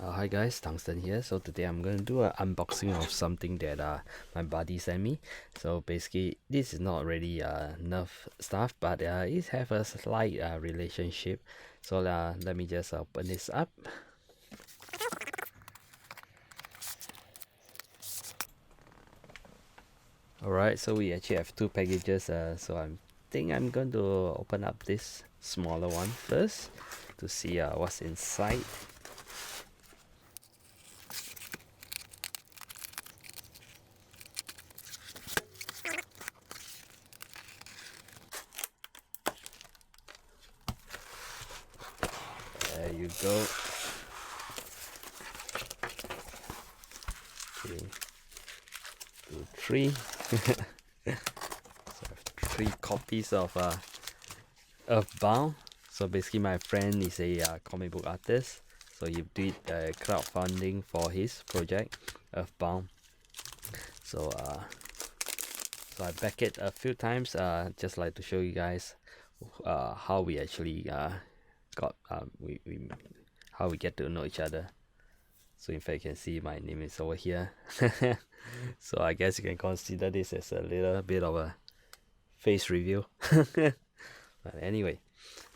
Hi guys, Tungsten here. So today I'm going to do an unboxing of something that my buddy sent me. So basically this is not really nerf stuff, but it have a slight relationship. So let me just open this up. Alright, so we actually have two packages, so I think I'm going to open up this smaller one first to see what's inside. There you go. Okay. 2, 3. So I have 3 copies of EarthBound. So basically my friend is a comic book artist, so he did crowdfunding for his project EarthBound. So so I back it a few times, just like to show you guys how we actually got how we get to know each other. So in fact you can see my name is over here. So I guess you can consider this as a little bit of a face review. But anyway,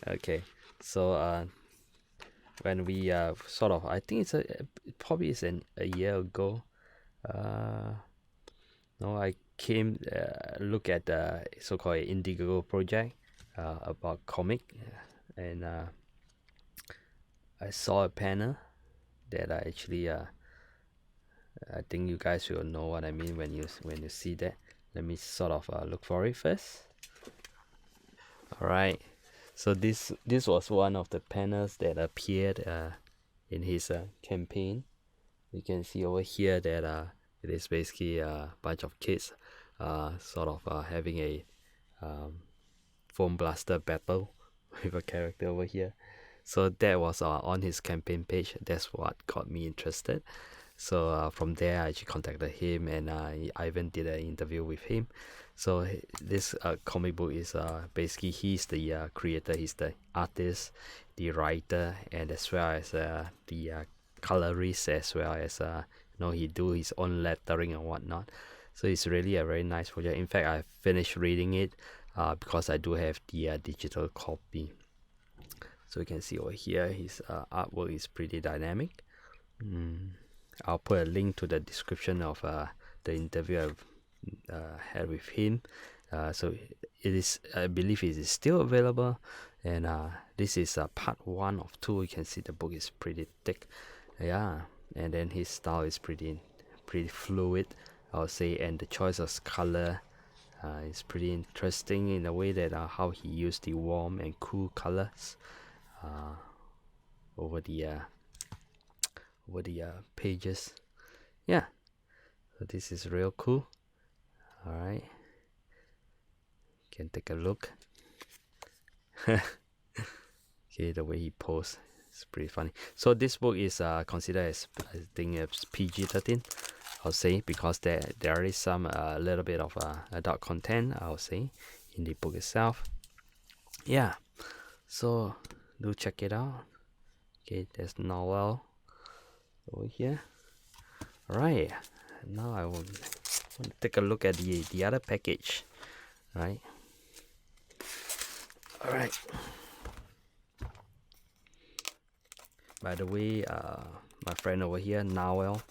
okay, so when we sort of, I think it probably is a year ago, no, I came look at the so-called Indigo project about comic, and I saw a panel that I actually I think you guys will know what I mean when you see that. Let me sort of look for it first. All right, so this was one of the panels that appeared in his campaign. You can see over here that it is basically a bunch of kids sort of having a foam blaster battle with a character over here. So that was on his campaign page. That's what got me interested. So from there I actually contacted him, and I even did an interview with him. So this comic book is basically, he's the creator, he's the artist, the writer, and as well as the colorist, as well as he do his own lettering and whatnot. So it's really a very nice project. In fact, I finished reading it because I do have the digital copy. So you can see over here his artwork is pretty dynamic. I'll put a link to the description of the interview I've had with him. So it is, I believe it is still available, and this is part 1 of 2. You can see the book is pretty thick, yeah, and then his style is pretty fluid, I would say, and the choice of color is pretty interesting in the way that how he used the warm and cool colors over the pages. Yeah, so this is real cool. All right, can take a look. Okay, the way he poses is pretty funny. So this book is considered as, I think it's PG-13, I'll say, because there is some little bit of adult content, I'll say, in the book itself. Yeah, so do check it out. Okay, there's Narwhal over here. All right, now I want to take a look at the other package, right? All right. By the way, my friend over here, Narwhal,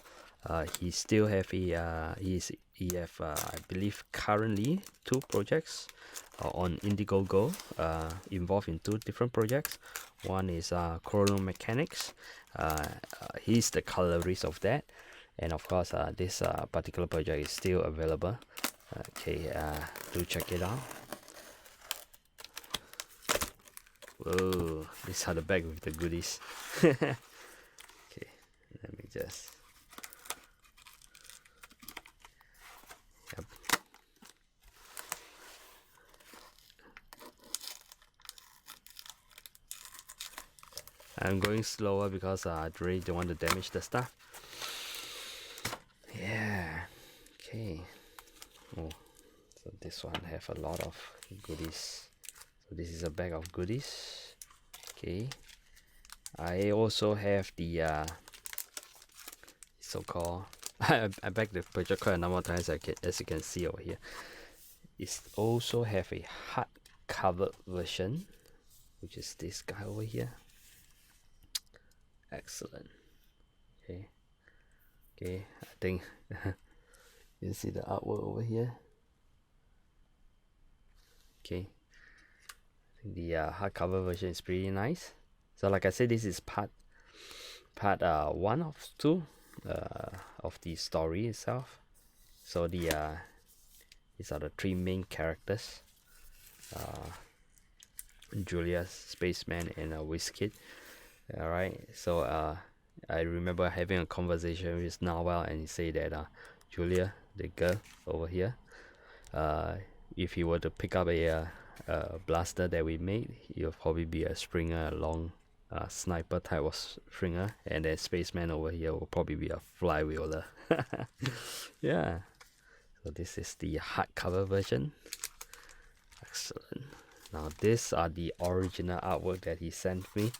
he still have a he have I believe currently 2 projects on Indiegogo, involved in 2 different projects. One is Chrono Mechanics. He's the colorist of that, and of course this particular project is still available. Okay, do check it out. Whoa, these are the bag with the goodies. Okay, let me just. Yep. I'm going slower because I really don't want to damage the stuff. Yeah. Okay. Oh, so this one have a lot of goodies. So this is a bag of goodies. Okay, I also have the so-called I beg the picture quite a number of times, as you can see over here. It also have a hardcover version, which is this guy over here. Excellent. Okay, I think you see the artwork over here. Okay, I think the hardcover version is pretty nice. So like I said, this is part 1 of 2 of the story itself. So these are the 3 main characters: Julia, Spaceman, and Wizkid. Alright, so I remember having a conversation with Narwhal, and he said that Julia, the girl over here, if he were to pick up a blaster that we made, he'll probably be a Springer, a long sniper type of Springer, and then Spaceman over here will probably be a flywheeler. Yeah, so this is the hardcover version. Excellent. Now these are the original artwork that he sent me.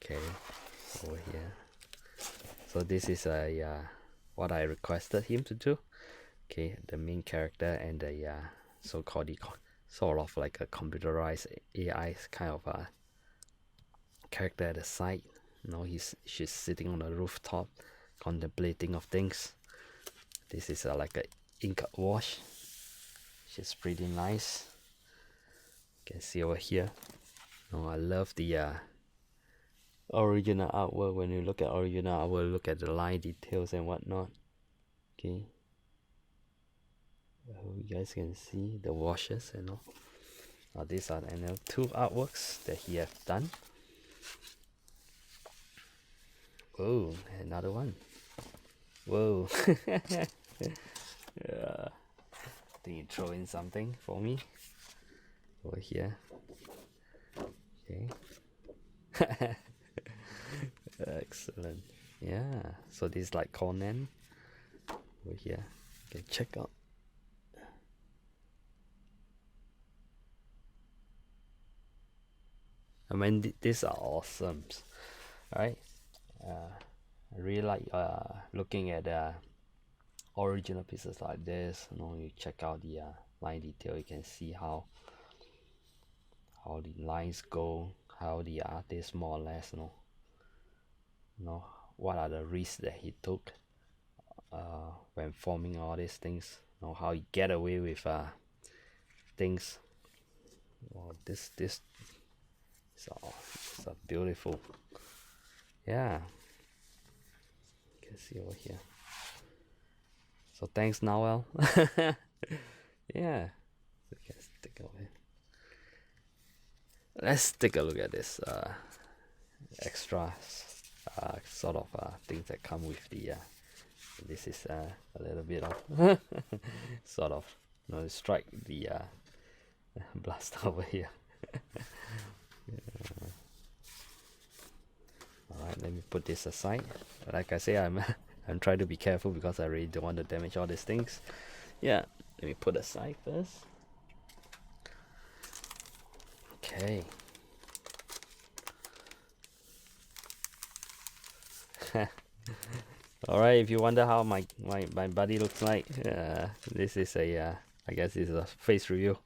Okay, over here. So this is what I requested him to do. Okay, the main character and the so-called sort of like a computerized AI kind of a character at the side. You know, she's sitting on the rooftop, contemplating of things. This is like a ink wash. She's pretty nice. You can see over here. Oh, I love the original artwork. When you look at original artwork, look at the line details and whatnot. Okay, I hope you guys can see the washes and all. Now these are the 2 artworks that he have done. Whoa, another one. Whoa. Yeah, I think you throw in something for me over here. Okay. Excellent. Yeah, so this is like Conan over here. Okay, check out. I mean, these are awesome, right? I really like looking at original pieces like this. You know, you check out the line detail, you can see how the lines go, how the artist more or less know what are the risks that he took when forming all these things. You know, how he get away with things. Well, this is so beautiful. Yeah, you can see over here. So thanks, Noel. Yeah, let's take away. Let's take a look at this extra sort of things that come with the. This is a little bit of sort of, you know, strike the blast over here. Yeah. Alright, let me put this aside. Like I say, I'm trying to be careful because I really don't want to damage all these things. Yeah, let me put aside first. Okay. Alright, if you wonder how my body looks like, this is a I guess this is a face review.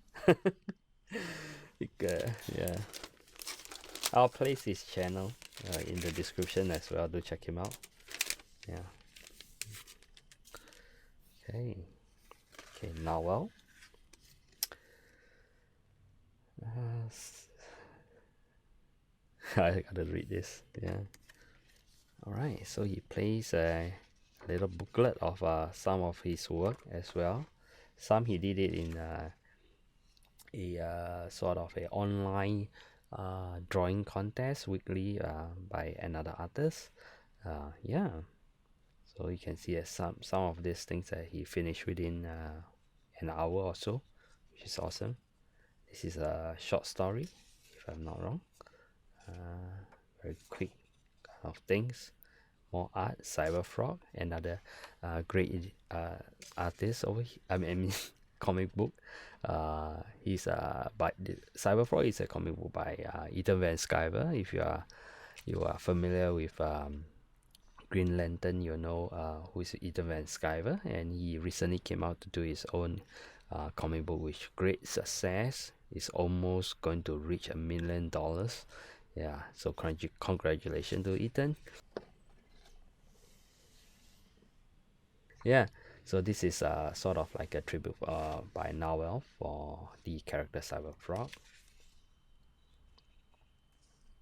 Yeah, I'll place his channel in the description as well. Do check him out. Yeah. Okay, Narwhal. I gotta read this. Yeah. Alright, so he plays a little booklet of some of his work as well. Some he did it in a sort of a online drawing contest weekly by another artist. Yeah, so you can see some of these things that he finished within an hour or so, which is awesome. This is a short story, if I'm not wrong. Very quick kind of things. More art. Cyber Frog, another great artist over here. I mean comic book. He's by Cyber Frog is a comic book by Ethan Van Sciver. If you are familiar with Green Lantern, who is Ethan Van Sciver, and he recently came out to do his own comic book with great success. It's almost going to reach $1 million. Yeah, so congratulations to Ethan. Yeah, so this is sort of like a tribute by Narwhal for the character Cyber Frog.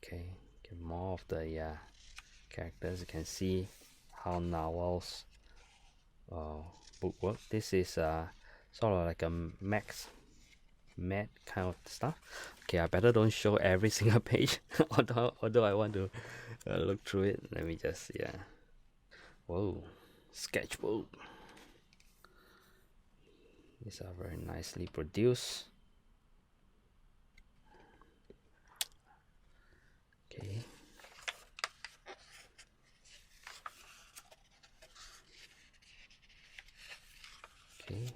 Okay, get more of the characters. You can see how Narwhal's book work. This is sort of like a mad kind of stuff. Okay, I better don't show every single page, although I want to look through it. Let me just Whoa, sketchbook. These are very nicely produced. Okay. Okay.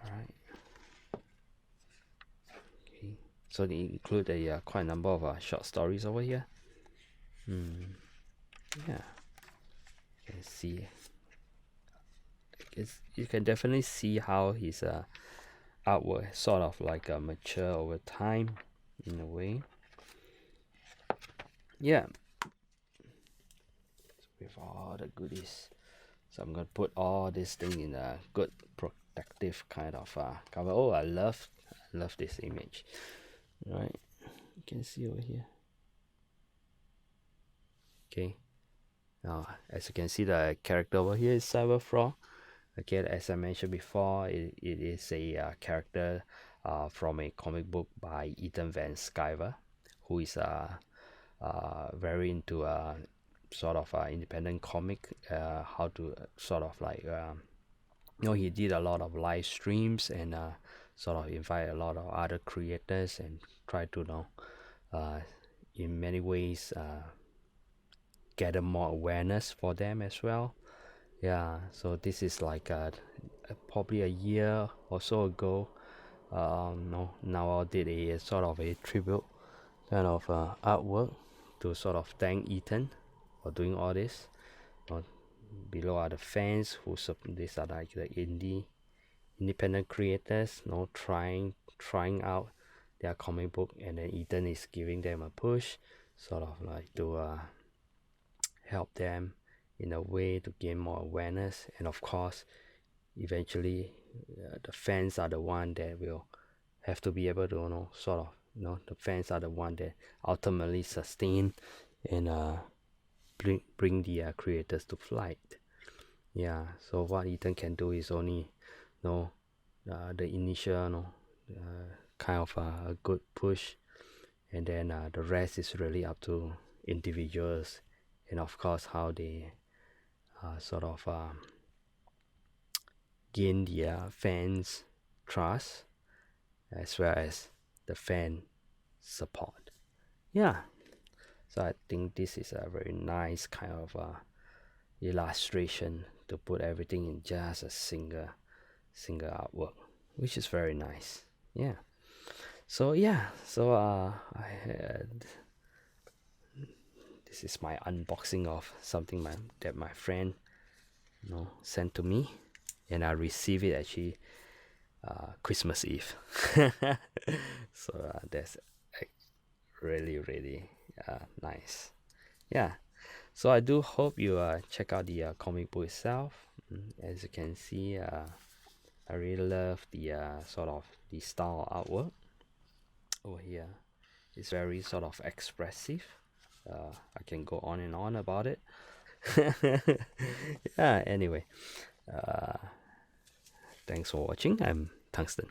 All right. Okay. So they include quite a number of short stories over here. Yeah. You can see. You can definitely see how his artwork sort of like mature over time, in a way. Yeah. With all the goodies. So I'm gonna put all this thing in a good protective kind of cover. Oh, I love this image. Right, you can see over here. Okay, now as you can see, the character over here is Cyber Frog. Okay, as I mentioned before, it is a character from a comic book by Ethan Van Sciver, who is very into sort of independent comic, how to sort of like he did a lot of live streams and sort of invite a lot of other creators and try to in many ways gather more awareness for them as well. Yeah, so this is like probably a year or so ago. Now I did a sort of a tribute kind of artwork to sort of thank Ethan for doing all this. Below are the fans these are like the independent creators, trying out their comic book, and then Ethan is giving them a push, sort of like to help them in a way to gain more awareness. And of course, eventually, the fans are the one that will have to be able to the fans are the one that ultimately sustain and bring the creators to flight. Yeah, so what Ethan can do is only the initial kind of a good push, and then the rest is really up to individuals, and of course how they sort of gain their fans trust as well as the fan support. Yeah, so I think this is a very nice kind of illustration to put everything in just a single artwork, which is very nice. Yeah, so I had this is my unboxing of something that my friend sent to me, and I received it actually Christmas Eve. So that's really nice. Yeah, so I do hope you check out the comic book itself. As you can see, I really love the sort of the style artwork over here. It's very sort of expressive. I can go on and on about it. Yeah, anyway, thanks for watching. I'm Tungsten.